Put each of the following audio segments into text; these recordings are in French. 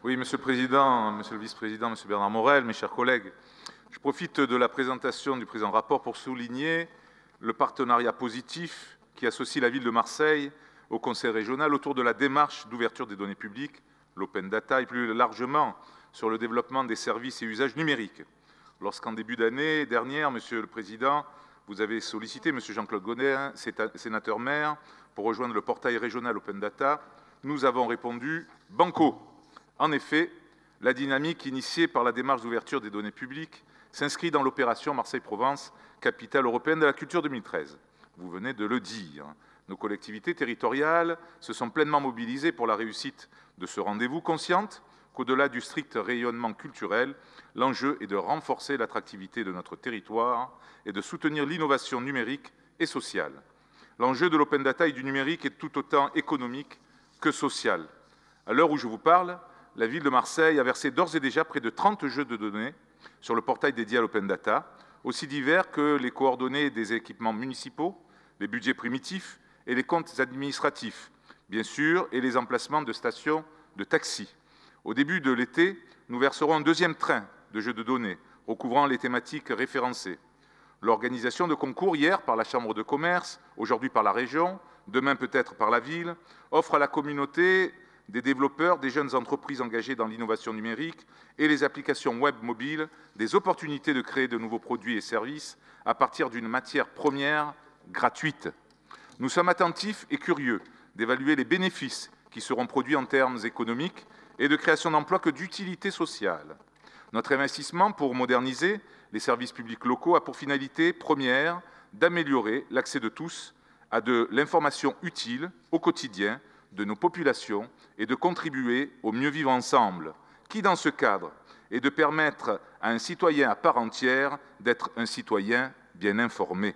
Oui, Monsieur le Président, Monsieur le Vice-président, Monsieur Bernard Morel, mes chers collègues, je profite de la présentation du présent rapport pour souligner le partenariat positif qui associe la ville de Marseille au Conseil régional autour de la démarche d'ouverture des données publiques, l'open data, et plus largement sur le développement des services et usages numériques. Lorsqu'en début d'année dernière, Monsieur le Président, vous avez sollicité Monsieur Jean-Claude Gaudin, sénateur maire, pour rejoindre le portail régional open data, nous avons répondu banco. En effet, la dynamique initiée par la démarche d'ouverture des données publiques s'inscrit dans l'opération Marseille-Provence, capitale européenne de la culture 2013. Vous venez de le dire. Nos collectivités territoriales se sont pleinement mobilisées pour la réussite de ce rendez-vous, conscientes qu'au-delà du strict rayonnement culturel, l'enjeu est de renforcer l'attractivité de notre territoire et de soutenir l'innovation numérique et sociale. L'enjeu de l'open data et du numérique est tout autant économique que social. À l'heure où je vous parle, la ville de Marseille a versé d'ores et déjà près de 30 jeux de données sur le portail dédié à l'open data, aussi divers que les coordonnées des équipements municipaux, les budgets primitifs et les comptes administratifs, bien sûr, et les emplacements de stations de taxi. Au début de l'été, nous verserons un deuxième train de jeux de données recouvrant les thématiques référencées. L'organisation de concours hier par la Chambre de commerce, aujourd'hui par la région, demain peut-être par la ville, offre à la communauté des développeurs, des jeunes entreprises engagées dans l'innovation numérique et les applications web mobiles, des opportunités de créer de nouveaux produits et services à partir d'une matière première gratuite. Nous sommes attentifs et curieux d'évaluer les bénéfices qui seront produits en termes économiques et de création d'emplois que d'utilité sociale. Notre investissement pour moderniser les services publics locaux a pour finalité première d'améliorer l'accès de tous à de l'information utile au quotidien de nos populations et de contribuer au mieux vivre ensemble, qui, dans ce cadre, est de permettre à un citoyen à part entière d'être un citoyen bien informé.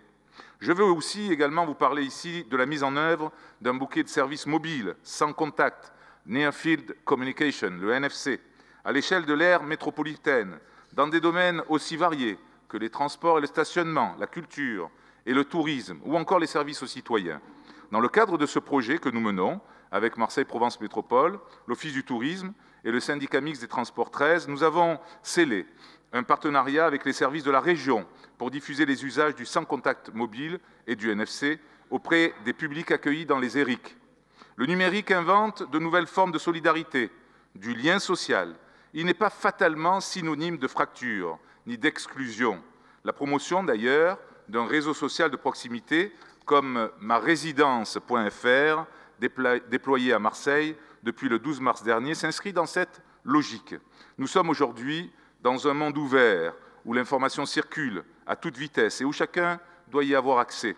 Je veux aussi également vous parler ici de la mise en œuvre d'un bouquet de services mobiles, sans contact, Near Field Communication, le NFC, à l'échelle de l'aire métropolitaine, dans des domaines aussi variés que les transports et le stationnement, la culture et le tourisme, ou encore les services aux citoyens. Dans le cadre de ce projet que nous menons, avec Marseille-Provence Métropole, l'Office du tourisme et le syndicat mixte des transports 13, nous avons scellé un partenariat avec les services de la région pour diffuser les usages du sans-contact mobile et du NFC auprès des publics accueillis dans les ERIC. Le numérique invente de nouvelles formes de solidarité, du lien social. Il n'est pas fatalement synonyme de fracture ni d'exclusion. La promotion, d'ailleurs, d'un réseau social de proximité comme marésidence.fr, déployé à Marseille depuis le 12 mars dernier, s'inscrit dans cette logique. Nous sommes aujourd'hui dans un monde ouvert où l'information circule à toute vitesse et où chacun doit y avoir accès.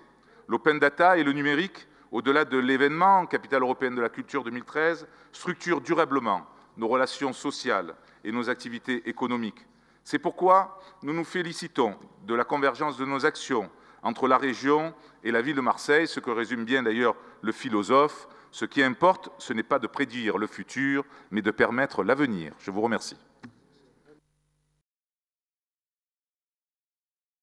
L'open data et le numérique, au-delà de l'événement Capitale européenne de la culture 2013, structurent durablement nos relations sociales et nos activités économiques. C'est pourquoi nous nous félicitons de la convergence de nos actions entre la région et la ville de Marseille, ce que résume bien d'ailleurs le philosophe. Ce qui importe, ce n'est pas de prédire le futur, mais de permettre l'avenir. Je vous remercie.